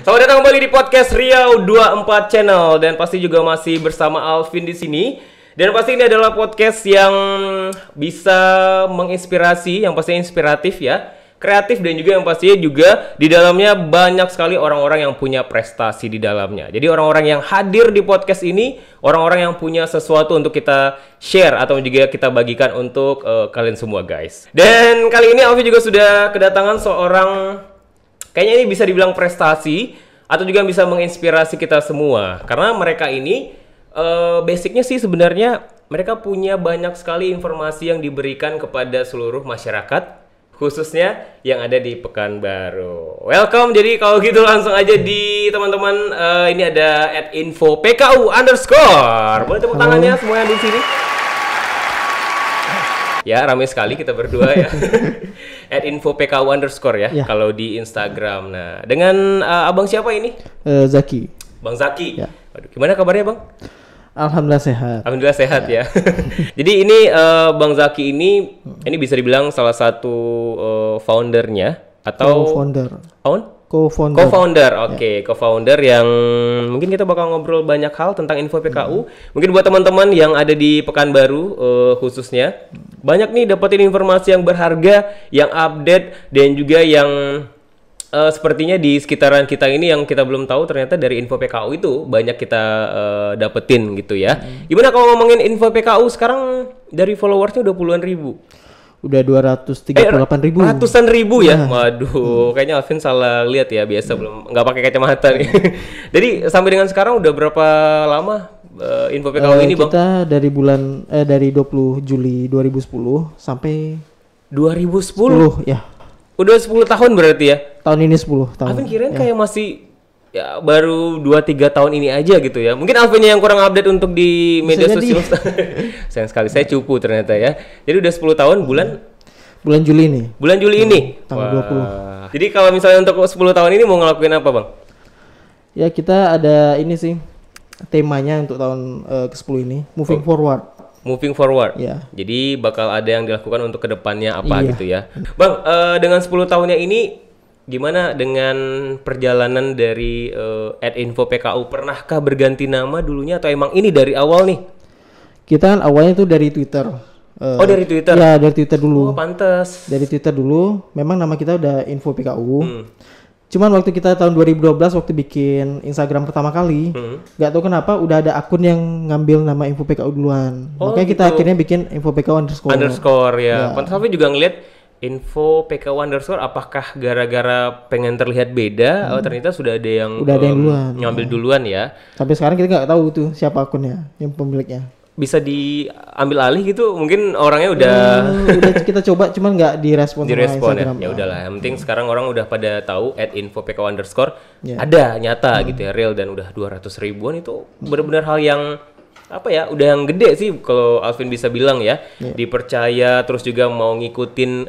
Selamat datang kembali di podcast Riau 24 Channel dan pasti juga masih bersama Alvin di sini. Dan pasti ini adalah podcast yang bisa menginspirasi, yang pasti inspiratif ya, kreatif dan juga yang pastinya juga di dalamnya banyak sekali orang-orang yang punya prestasi di dalamnya. Jadi orang-orang yang hadir di podcast ini, orang-orang yang punya sesuatu untuk kita share atau juga kita bagikan untuk kalian semua guys. Dan kali ini Alvin juga sudah kedatangan seorang, kayaknya ini bisa dibilang prestasi atau juga bisa menginspirasi kita semua. Karena mereka ini basicnya sih sebenarnya mereka punya banyak sekali informasi yang diberikan kepada seluruh masyarakat, khususnya yang ada di Pekanbaru. Welcome, jadi kalau gitu langsung aja di teman-teman, ini ada @info_pku_. Boleh tepuk tangannya semua yang di sini. Ya, ramai sekali kita berdua ya. @info_pku_ ya, kalau di Instagram. Nah, dengan abang siapa ini? Zaki. Bang Zaki. Ya. Waduh, gimana kabarnya bang? Alhamdulillah sehat. Alhamdulillah sehat ya. Jadi ini Bang Zaki ini bisa dibilang salah satu foundernya atau Co-founder, oke. Co-founder yang mungkin kita bakal ngobrol banyak hal tentang info PKU. Mungkin buat teman-teman yang ada di Pekanbaru khususnya, banyak nih dapetin informasi yang berharga, yang update, dan juga yang sepertinya di sekitaran kita ini yang kita belum tahu ternyata dari info PKU itu banyak kita dapetin gitu ya. Gimana kalau ngomongin info PKU sekarang dari followersnya udah puluhan ribu? Udah 238.000. Ratusan ribu ya. Waduh, kayaknya Alvin salah lihat ya, biasa belum nggak pakai kacamata nih. Jadi sampai dengan sekarang udah berapa lama info PKU ini, Bang? Kita dari 20 Juli 2010 sampai 2010 ya. Udah 10 tahun berarti ya? Tahun ini 10 tahun. Alvin kirain kayak masih ya baru 2-3 tahun ini aja gitu ya. Mungkin Alvin yang kurang update untuk di media sosial. Sayang sekali, saya cupu ternyata ya. Jadi udah 10 tahun bulan Juli ini. Bulan Juli ini? Tanggal 20. Jadi kalau misalnya untuk 10 tahun ini mau ngelakuin apa, Bang? Ya, kita ada ini sih temanya untuk tahun ke-10 ini, moving forward. Moving forward. Ya. Jadi bakal ada yang dilakukan untuk kedepannya apa gitu ya. Bang, dengan 10 tahunnya ini gimana dengan perjalanan dari @info_pku? Pernahkah berganti nama dulunya atau emang ini dari awal nih? Kita kan awalnya itu dari Twitter. Dari Twitter? Ya, dari Twitter dulu. Oh, pantes. Dari Twitter dulu. Memang nama kita udah info PKU. Cuman waktu kita tahun 2012 waktu bikin Instagram pertama kali, nggak tahu kenapa udah ada akun yang ngambil nama info PKU duluan. Makanya kita akhirnya bikin info PKU underscore ya. Pantes Alvin juga ngeliat info PKU underscore, apakah gara-gara pengen terlihat beda? Oh, ternyata sudah ada yang duluan. Ngambil duluan ya. Sampai sekarang kita nggak tahu tuh siapa akunnya, yang pemiliknya. Bisa diambil alih gitu, mungkin orangnya udah kita coba cuman nggak direspon ya. Ya udahlah, yang penting sekarang orang udah pada tahu @info_pku_ ada nyata gitu ya, real, dan udah 200 ribuan. Itu benar-benar hal yang apa ya, udah yang gede sih kalau Alvin bisa bilang ya. Dipercaya, terus juga mau ngikutin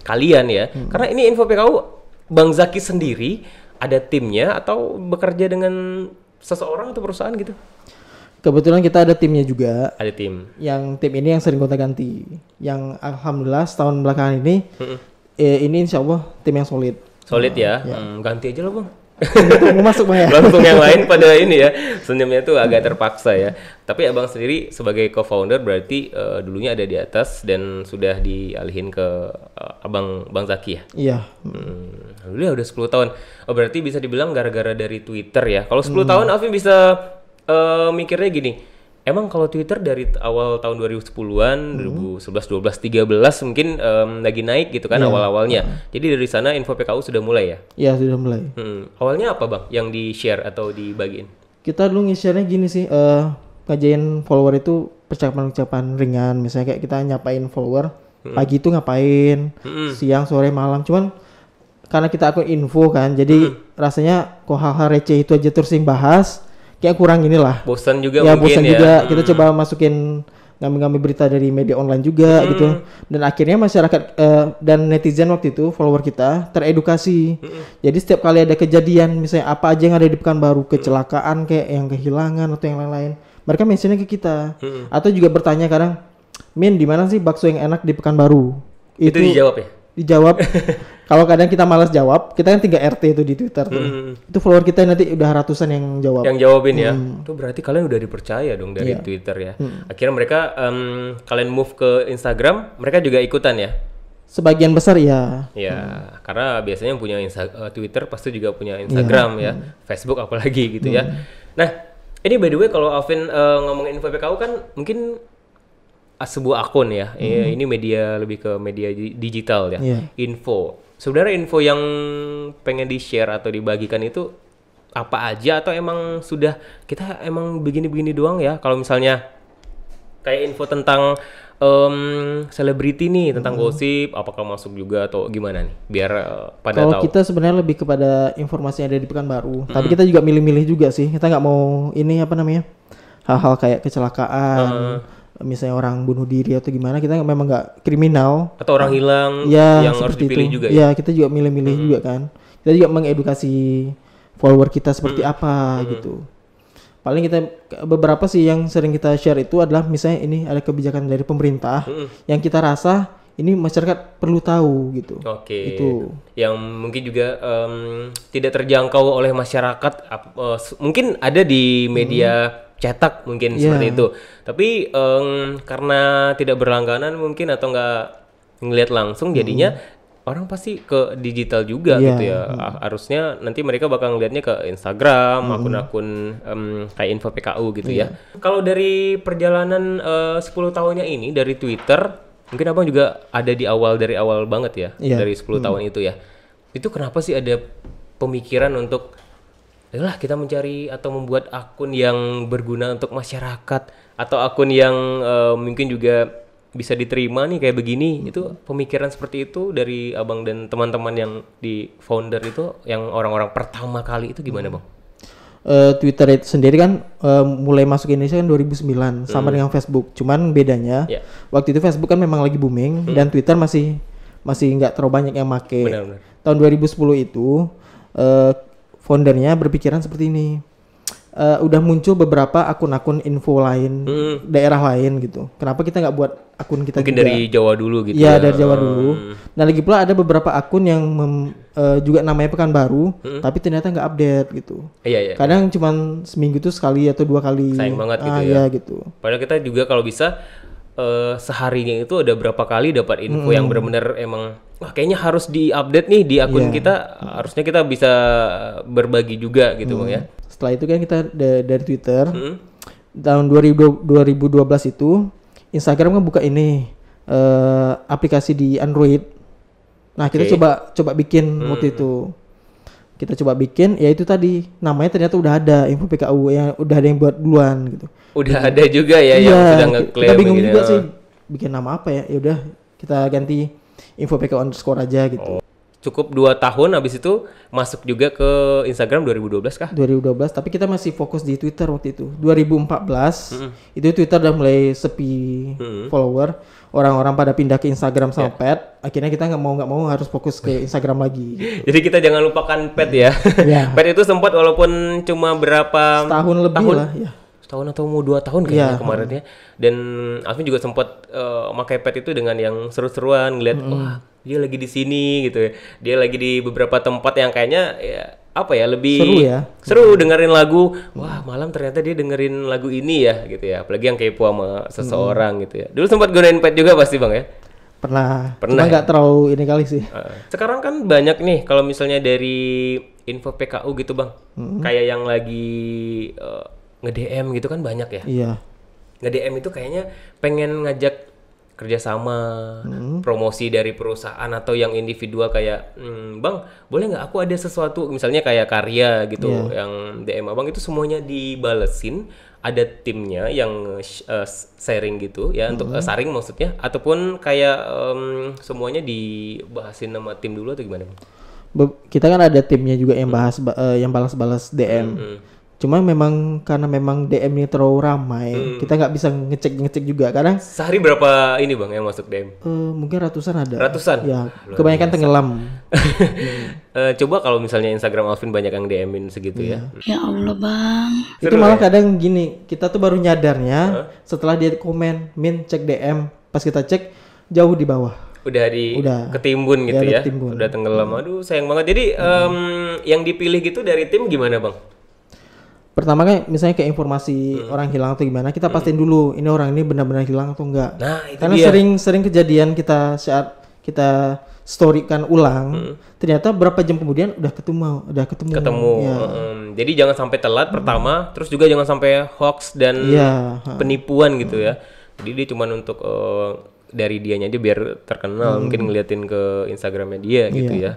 kalian ya. Karena ini info PKU, Bang Zaki sendiri ada timnya atau bekerja dengan seseorang atau perusahaan gitu? Kebetulan kita ada timnya juga. Ada tim. Yang tim ini yang sering gonta-ganti. Yang alhamdulillah setahun belakangan ini, ini insya Allah tim yang solid. Solid ya. Ganti aja loh, Bang. Mau masuk, Bang ya. Langsung yang lain pada ini ya. Senyumnya tuh agak terpaksa ya. Tapi abang sendiri sebagai co-founder berarti dulunya ada di atas dan sudah dialihin ke Bang Zaki ya? Iya. Alhamdulillah udah 10 tahun. Oh, berarti bisa dibilang gara-gara dari Twitter ya. Kalau 10 tahun Alvin bisa mikirnya gini, emang kalau Twitter dari awal tahun 2010-an, 2011, 12, 13 mungkin lagi naik gitu kan awal-awalnya. Jadi dari sana info PKU sudah mulai ya? Iya, sudah mulai. Awalnya apa, Bang, yang di-share atau dibagiin? Kita dulu nge-share-nya gini sih, ngajain follower itu percakapan-percakapan ringan. Misalnya kayak kita nyapain follower, pagi itu ngapain, siang, sore, malam. Cuman karena kita akun info kan, jadi rasanya kok hal-hal receh itu aja terus yang bahas, kayak kurang inilah. Bosan juga ya, mungkin bosan juga. Kita coba masukin ngambil-ngambil berita dari media online juga gitu. Dan akhirnya masyarakat dan netizen waktu itu, follower kita teredukasi. Jadi setiap kali ada kejadian, misalnya apa aja yang ada di Pekanbaru, kecelakaan kayak yang kehilangan atau yang lain-lain, mereka mentionnya ke kita. Atau juga bertanya kadang, Min, di mana sih bakso yang enak di Pekanbaru? Itu dijawab ya? dijawab. Kalau kadang kita malas jawab, kita kan tinggal RT itu di Twitter tuh. Itu follower kita nanti udah ratusan yang jawab. Yang jawabin ya. Itu berarti kalian udah dipercaya dong dari Twitter ya. Akhirnya mereka kalian move ke Instagram, mereka juga ikutan ya. Sebagian besar ya. Ya, karena biasanya yang punya Twitter pasti juga punya Instagram ya, Facebook apalagi gitu ya. Nah, ini by the way kalau Alvin ngomongin info PKU kan mungkin sebuah akun ya. Ini media lebih ke media digital ya. Info. Sebenarnya info yang pengen di-share atau dibagikan itu apa aja atau emang sudah kita emang begini-begini doang ya? Kalau misalnya kayak info tentang selebriti nih, tentang gosip, apakah masuk juga atau gimana nih? Biar pada Kalau tahu. kita sebenarnya lebih kepada informasi yang ada di Pekanbaru. Tapi kita juga milih-milih juga sih. Kita nggak mau ini apa namanya, hal-hal kayak kecelakaan, misalnya orang bunuh diri atau gimana. Kita memang nggak kriminal. Atau orang hilang Ya, yang harus dipilih itu. juga Ya, kita juga milih-milih juga kan. Kita juga mengedukasi follower kita seperti apa gitu. Paling kita beberapa sih yang sering kita share itu adalah misalnya ini ada kebijakan dari pemerintah yang kita rasa ini masyarakat perlu tahu gitu. Oke. Itu. Yang mungkin juga tidak terjangkau oleh masyarakat. Mungkin ada di media cetak mungkin seperti itu. Tapi karena tidak berlangganan mungkin atau nggak ngelihat langsung, jadinya orang pasti ke digital juga gitu ya. Harusnya nanti mereka bakal ngelihatnya ke Instagram, akun-akun kayak info PKU gitu ya. Kalau dari perjalanan 10 tahunnya ini dari Twitter, mungkin abang juga ada di dari awal banget ya, dari 10 tahun itu ya. Itu kenapa sih ada pemikiran untuk adalah kita mencari atau membuat akun yang berguna untuk masyarakat atau akun yang mungkin juga bisa diterima nih kayak begini. Itu pemikiran seperti itu dari abang dan teman-teman yang di founder itu, yang orang-orang pertama kali itu gimana bang? Twitter itu sendiri kan mulai masuk Indonesia kan 2009 sama dengan Facebook. Cuman bedanya waktu itu Facebook kan memang lagi booming dan Twitter masih nggak terlalu banyak yang make. Benar-benar. Tahun 2010 itu foundernya berpikiran seperti ini. Udah muncul beberapa akun-akun info lain daerah lain gitu. Kenapa kita nggak buat akun kita Mungkin juga? dari Jawa dulu gitu Iya, ya. dari Jawa dulu. Nah, lagi pula ada beberapa akun yang juga namanya Pekanbaru, tapi ternyata nggak update gitu. Iya. Kadang cuman seminggu tuh sekali atau 2 kali. Sayang banget gitu ya. Iya gitu. Padahal kita juga kalau bisa seharinya itu ada berapa kali dapat info yang benar-benar emang wah kayaknya harus diupdate nih di akun kita. Harusnya kita bisa berbagi juga gitu bang ya. Setelah itu kan kita dari Twitter tahun 2012 itu Instagram kan buka ini aplikasi di Android. Nah, kita coba bikin waktu itu. Kita coba bikin, ya itu tadi namanya ternyata udah ada info PKU yang udah ada yang buat duluan gitu. Udah ada juga ya yang sudah ngeklaim. Kita bingung gitu juga ya. sih bikin nama apa ya. Ya udah kita ganti info PKU underscore aja gitu. Cukup 2 tahun habis itu masuk juga ke Instagram 2012 kah? 2012, tapi kita masih fokus di Twitter waktu itu. 2014 itu Twitter udah mulai sepi follower. Orang-orang pada pindah ke Instagram sama Pet. Akhirnya kita nggak mau harus fokus ke Instagram lagi. Jadi kita jangan lupakan Pet ya. Pet itu sempat walaupun cuma berapa Tahun lebih lah ya. Setahun atau mau 2 tahun kayaknya kemarin ya. Dan Alvin juga sempat pakai Pet itu dengan yang seru-seruan, ngeliat wah dia lagi di sini gitu ya. Dia lagi di beberapa tempat yang kayaknya ya apa ya lebih seru ya. Seru dengerin lagu. Wah, malam ternyata dia dengerin lagu ini ya gitu ya. Apalagi yang kepo sama seseorang gitu ya. Dulu sempat gunain Pet juga pasti Bang ya? Pernah cuma nggak terlalu ini kali sih. Sekarang kan banyak nih kalau misalnya dari info PKU gitu Bang. Kayak yang lagi nge-DM gitu kan banyak ya. Iya. Nge-DM itu kayaknya pengen ngajak kerjasama, promosi dari perusahaan atau yang individual kayak, Bang, boleh nggak aku ada sesuatu, misalnya kayak karya gitu, yang DM abang itu semuanya dibalesin, ada timnya yang sharing gitu ya, untuk saring maksudnya, ataupun kayak semuanya dibahasin sama tim dulu atau gimana Bang? Kita kan ada timnya juga yang bahas yang balas-balas DM. Cuma memang karena memang DM ini terlalu ramai, kita nggak bisa ngecek juga. Kadang sehari berapa ini Bang yang masuk DM? Mungkin ratusan ada. Ratusan? Ya, kebanyakan tenggelam. Coba kalau misalnya Instagram Alvin banyak yang DM-in segitu ya. Ya Allah Bang. Itu malah kadang gini, kita tuh baru nyadarnya setelah dia komen, Min cek DM, pas kita cek jauh di bawah. Udah. ketimbun gitu Ya, udah ya. ketimbun. Udah tenggelam. Aduh, sayang banget. Jadi yang dipilih gitu dari tim gimana, Bang? Pertama kan misalnya kayak informasi orang hilang atau gimana, kita pastiin dulu ini orang ini benar-benar hilang atau enggak. Nah, itu Karena dia. sering kejadian kita saat kita storykan ulang, ternyata berapa jam kemudian udah ketemu. Ya. Jadi jangan sampai telat pertama, terus juga jangan sampai hoax dan Iya, penipuan gitu ya. Jadi dia cuma untuk dari dianya aja biar terkenal, mungkin ngeliatin ke Instagramnya dia gitu ya.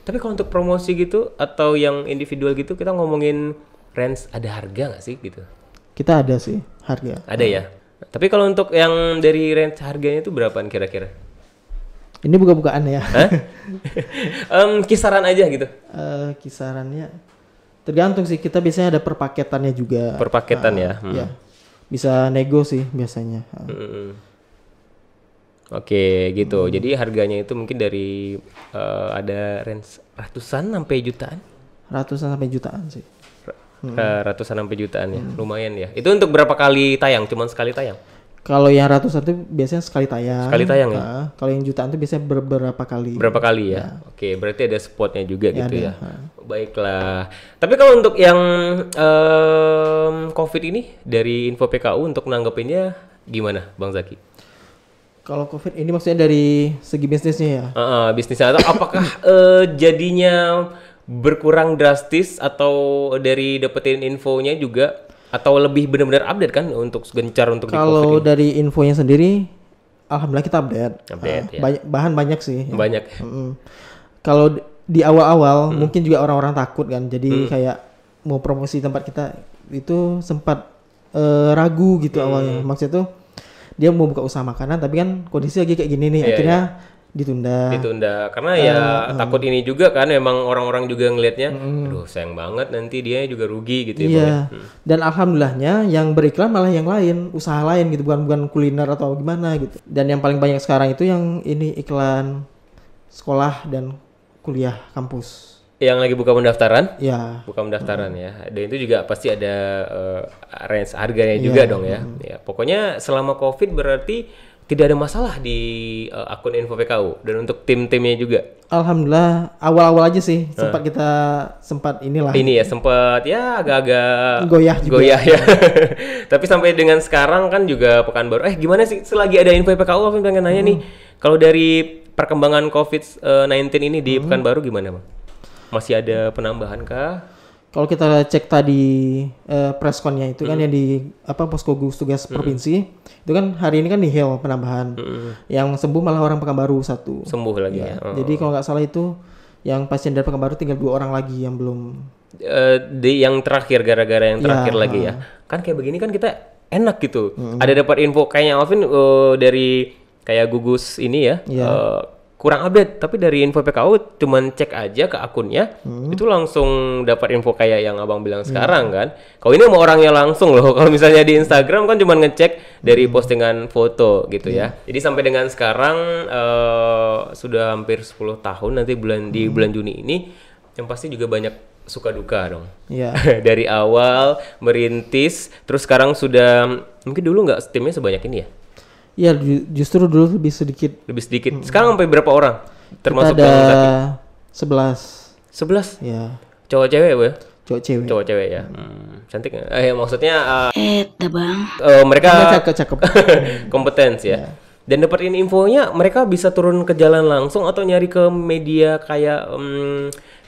Tapi kalau untuk promosi gitu atau yang individual gitu, kita ngomongin range ada harga nggak sih gitu? Kita ada sih harga. Ada ya. Tapi kalau untuk yang dari range harganya itu berapaan kira-kira? Ini buka-bukaan ya. Hah? Kisaran aja gitu. Kisarannya tergantung sih, kita biasanya ada perpaketannya juga. Perpaketan ya. Ya. Bisa nego sih biasanya. Oke gitu. Jadi harganya itu mungkin dari ada range ratusan sampai jutaan. Ratusan sampai jutaan sih. Ratusan sampai jutaan ya. Lumayan ya. Itu untuk berapa kali tayang? Cuman sekali tayang? Kalau yang ratusan itu biasanya sekali tayang. Sekali tayang ya? Kalau yang jutaan itu biasanya beberapa kali. Berapa kali ya? Oke, berarti ada spotnya juga Ya, gitu ada. ya. Baiklah. Tapi kalau untuk yang COVID ini dari Info PKU untuk nanggepinnya gimana, Bang Zaki? Kalau COVID ini maksudnya dari segi bisnisnya ya. Bisnisnya atau apakah jadinya berkurang drastis atau dari dapetin infonya juga atau lebih benar-benar update kan untuk gencar untuk di COVID Kalau ini? dari infonya sendiri, alhamdulillah kita update. Ya. Bahan banyak sih. Banyak. Kalau di awal-awal mungkin juga orang-orang takut kan, jadi kayak mau promosi tempat kita itu sempat ragu gitu awalnya. Maksudnya tuh dia mau buka usaha makanan tapi kan kondisi lagi kayak gini nih, akhirnya ditunda. Karena ya takut ini juga kan, memang orang-orang juga ngelihatnya, aduh sayang banget nanti dia juga rugi gitu ya. Iya. Bang, ya. Dan alhamdulillahnya yang beriklan malah yang lain, usaha lain gitu, bukan kuliner atau gimana gitu. Dan yang paling banyak sekarang itu yang ini iklan sekolah dan kuliah kampus. Yang lagi buka pendaftaran? Ya. Buka pendaftaran ya. Dan itu juga pasti ada range harganya juga dong ya. Ya. Pokoknya selama COVID berarti tidak ada masalah di akun Info PKU dan untuk tim-timnya juga. Alhamdulillah awal-awal aja sih sempat inilah. Ini ya sempat ya agak-agak Goyah juga. ya. Tapi sampai dengan sekarang kan juga Pekanbaru. Gimana sih selagi ada Info PKU aku pengen nanya nih. Kalau dari perkembangan COVID-19 ini di Pekanbaru gimana, Bang? Masih ada penambahan kah? Kalau kita cek tadi pressconnya itu kan yang di posko gugus tugas provinsi itu kan hari ini kan nihil penambahan. Yang sembuh malah orang Pekanbaru 1. Sembuh lagi ya. Jadi kalau nggak salah itu yang pasien dari Pekanbaru tinggal 2 orang lagi yang belum. Yang terakhir gara-gara yang terakhir lagi ya. Kan kayak begini kan kita enak gitu. Ada dapat info kayaknya Alvin dari kayak gugus ini ya. Kurang update, tapi dari Info PKU cuman cek aja ke akunnya, itu langsung dapat info kayak yang abang bilang sekarang kan. Kalau ini mau orangnya langsung loh, kalau misalnya di Instagram kan cuman ngecek dari postingan foto gitu ya. Jadi sampai dengan sekarang sudah hampir 10 tahun nanti di bulan Juni ini, yang pasti juga banyak suka duka dong. Iya. Dari awal merintis, terus sekarang sudah mungkin dulu nggak timnya sebanyak ini ya? Iya, justru dulu lebih sedikit. Lebih sedikit. Sekarang sampai berapa orang? Termasuk kita ada 11. 11? Ya. Cowok cewek, Bu? Cowok cewek. Cowok cewek ya. Cantik nggak? Maksudnya Bang. mereka Cakep. kompetens ya. Dan dapetin infonya mereka bisa turun ke jalan langsung atau nyari ke media kayak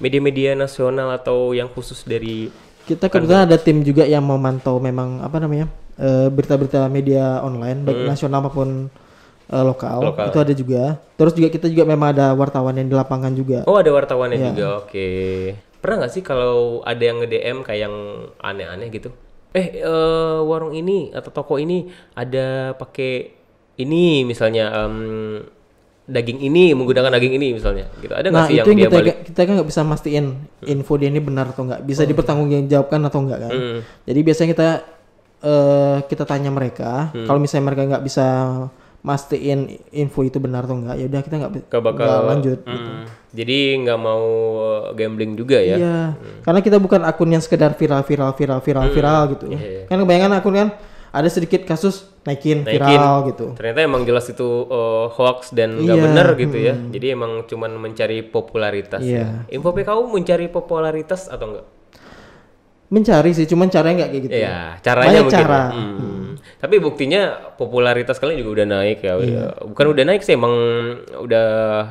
media-media nasional atau yang khusus dari Kita kebetulan ada tim juga yang memantau memang berita-berita media online baik nasional maupun lokal. Itu ada juga. Terus juga kita juga memang ada wartawan yang di lapangan juga. Oh, ada wartawannya juga. Oke. Pernah nggak sih kalau ada yang nge-DM kayak yang aneh-aneh gitu? Warung ini atau toko ini ada pakai ini misalnya daging ini, menggunakan daging ini misalnya gitu. Ada nggak sih yang dia balik? Kita kan nggak bisa mastiin info dia ini benar atau nggak, bisa dipertanggungjawabkan atau enggak kan. Jadi biasanya kita tanya mereka, kalau misalnya mereka nggak bisa mastiin info itu benar atau enggak, ya udah kita nggak lanjut. Gitu. Jadi nggak mau gambling juga ya? Iya, karena kita bukan akun yang sekedar viral gitu. Kan kebanyakan akun kan ada sedikit kasus naikin viral gitu. Ternyata emang jelas itu hoax dan nggak benar gitu ya. Jadi emang cuman mencari popularitas ya. Info PKU mencari popularitas atau enggak? Mencari sih, cuman caranya nggak kayak gitu. Iya, caranya banyak mungkin. cara. Tapi buktinya popularitas kalian juga udah naik ya. Bukan udah naik sih, emang udah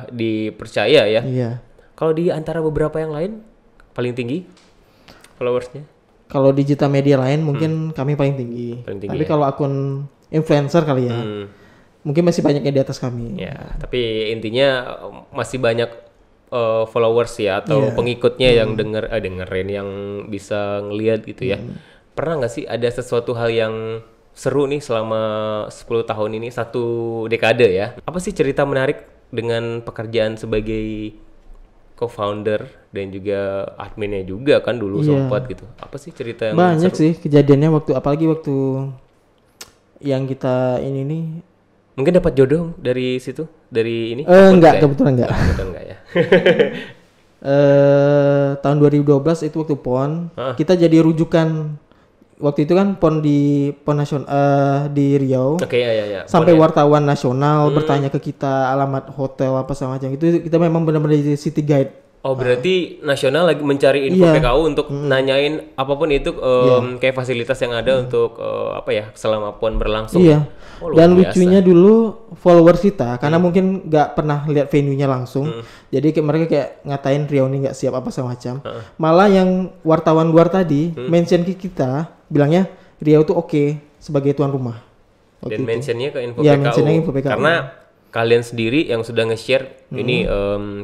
dipercaya ya. Iya. Kalau di antara beberapa yang lain paling tinggi followersnya? Kalau digital media lain mungkin kami paling tinggi. Tapi kalau akun influencer kali ya, mungkin masih banyaknya di atas kami. Ya, tapi intinya masih banyak followers ya atau pengikutnya yang dengerin, yang bisa ngelihat gitu ya. Pernah nggak sih ada sesuatu hal yang seru nih selama 10 tahun ini, 1 dekade ya? Apa sih cerita menarik dengan pekerjaan sebagai co-founder dan juga adminnya juga kan dulu sempat gitu. Apa sih cerita yang banyak seru? sih kejadiannya apalagi waktu yang kita ini nih. Mungkin dapat jodoh dari situ, dari ini? Enggak, kebetulan enggak. Kebetulan enggak ya. Tahun 2012 itu waktu PON, kita jadi rujukan. Waktu itu kan PON nasional di Riau. Oke, ya. Sampai wartawan nasional bertanya ke kita alamat hotel apa segala macam. Itu kita memang benar-benar jadi city guide. Oh, berarti nasional lagi mencari info PKU untuk nanyain apapun itu kayak fasilitas yang ada untuk selama PON berlangsung. Iya. Oh, dan lucunya dulu followers kita karena mungkin nggak pernah lihat venue-nya langsung. Jadi mereka kayak ngatain Riau ini nggak siap apa segala macam. Malah yang wartawan luar tadi mention ke kita bilangnya Riau tuh oke sebagai tuan rumah. Dan mentionnya ke info ya, PKU. Karena kalian sendiri yang sudah nge-share ini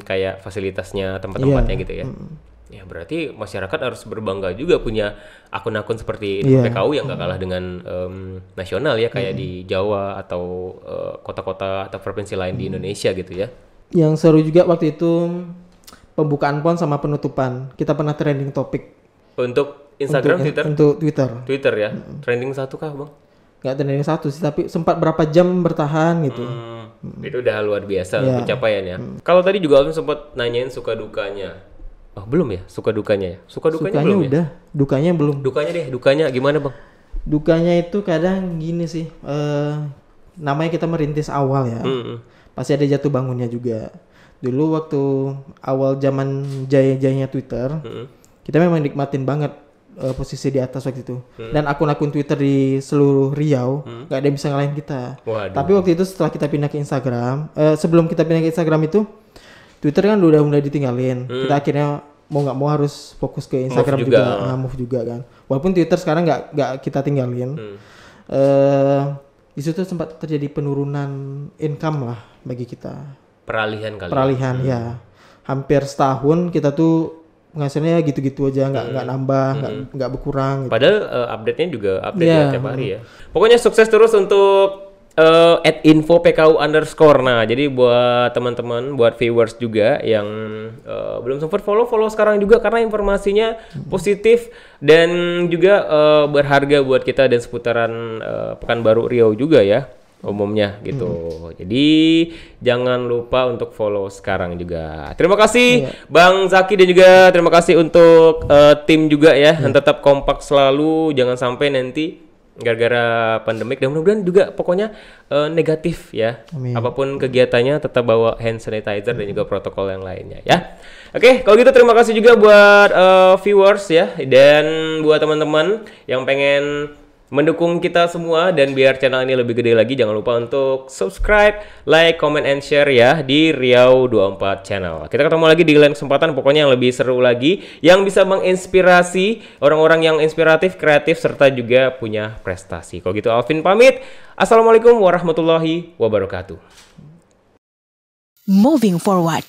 kayak fasilitasnya, tempat-tempatnya gitu ya. Ya berarti masyarakat harus berbangga juga punya akun-akun seperti info PKU yang gak kalah dengan nasional ya, kayak di Jawa atau kota-kota atau provinsi lain di Indonesia gitu ya. Yang seru juga waktu itu pembukaan PON sama penutupan. Kita pernah trending topik. Untuk Instagram, Twitter? Untuk Twitter. Twitter ya? Trending 1 kah Bang? Nggak trending 1 sih, tapi sempat berapa jam bertahan gitu. Itu udah luar biasa pencapaian ya. Kalau tadi juga Alvin sempat nanyain suka dukanya. Oh belum ya, suka dukanya ya? Sukanya belum udah, ya? Dukanya belum. Dukanya gimana Bang? Dukanya itu kadang gini sih, namanya kita merintis awal ya. Pasti ada jatuh bangunnya juga. Dulu waktu awal zaman jaya-jayanya Twitter, kita memang nikmatin banget posisi di atas waktu itu. Dan akun-akun Twitter di seluruh Riau nggak ada yang bisa ngalahin kita. Waduh. Tapi waktu itu setelah kita pindah ke Instagram, sebelum kita pindah ke Instagram itu Twitter kan udah mulai ditinggalin. Kita akhirnya mau nggak mau harus fokus ke Instagram move juga kan. Walaupun Twitter sekarang nggak kita tinggalin. Di situ sempat terjadi penurunan income lah bagi kita. Peralihan ya. Hampir setahun kita tuh penghasilannya gitu-gitu aja, nggak nambah, nggak berkurang. Gitu. Padahal update-nya juga update tiap hari ya. Pokoknya sukses terus untuk @info_pku_. Nah, jadi buat teman-teman, buat viewers juga yang belum sempat follow sekarang juga karena informasinya positif dan juga berharga buat kita dan seputaran Pekanbaru Riau juga ya. Umumnya gitu. Jadi jangan lupa untuk follow sekarang juga. Terima kasih Bang Zaki dan juga terima kasih untuk tim juga ya yang tetap kompak selalu, jangan sampai nanti gara-gara pandemik dan mudah-mudahan juga pokoknya negatif ya. Amin. Apapun kegiatannya tetap bawa hand sanitizer dan juga protokol yang lainnya ya. Oke, kalau gitu terima kasih juga buat viewers ya dan buat teman-teman yang pengen mendukung kita semua dan biar channel ini lebih gede lagi, jangan lupa untuk subscribe, like, comment, and share ya di Riau 24 Channel. Kita ketemu lagi di lain kesempatan, pokoknya yang lebih seru lagi, yang bisa menginspirasi orang-orang yang inspiratif, kreatif, serta juga punya prestasi. Kalau gitu Alvin pamit. Assalamualaikum warahmatullahi wabarakatuh. Moving forward.